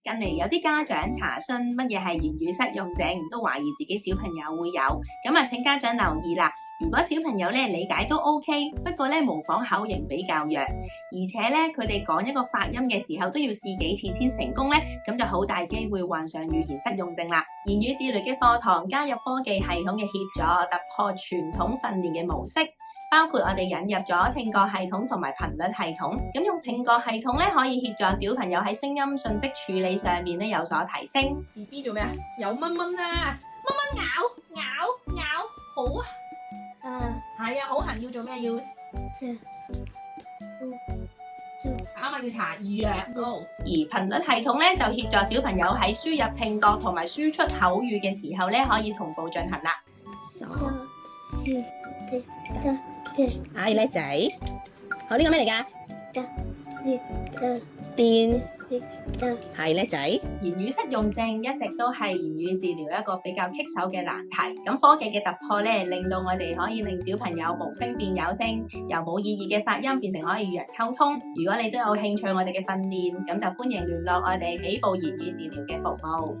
近嚟有啲家長查詢乜嘢係言語失用症，都懷疑自己小朋友會有，咁啊請家長留意啦。如果小朋友咧理解都 OK， 不過咧模仿口型比較弱，而且咧佢哋講一個發音嘅時候都要試幾次先成功咧，咁就好大機會患上語言失用症啦。言語治療嘅課堂加入科技系統嘅協助，突破傳統訓練嘅模式，包括我哋引入咗聽覺系統同埋頻率系統。咁用聽覺系統咧可以協助小朋友喺聲音信息處理上面咧有所提升。BB 做咩啊？有蚊蚊啊！蚊咬，好啊！係啊，好痕要做咩？要啱啊，要搽藥膏。而頻率系統咧就協助小朋友喺輸入聽覺同埋輸出口語嘅時候咧可以同步進行啦。係叻仔，好，呢個咩嚟㗎？電係叻仔。言語失用症一直都係言語治療一個比較棘手嘅難題。咁科技嘅突破咧，令到我哋可以令小朋友無聲變有聲，由冇意義嘅發音變成可以與人溝通。如果你都有興趣我哋嘅訓練，咁就歡迎聯絡我哋起步言語治療嘅服務。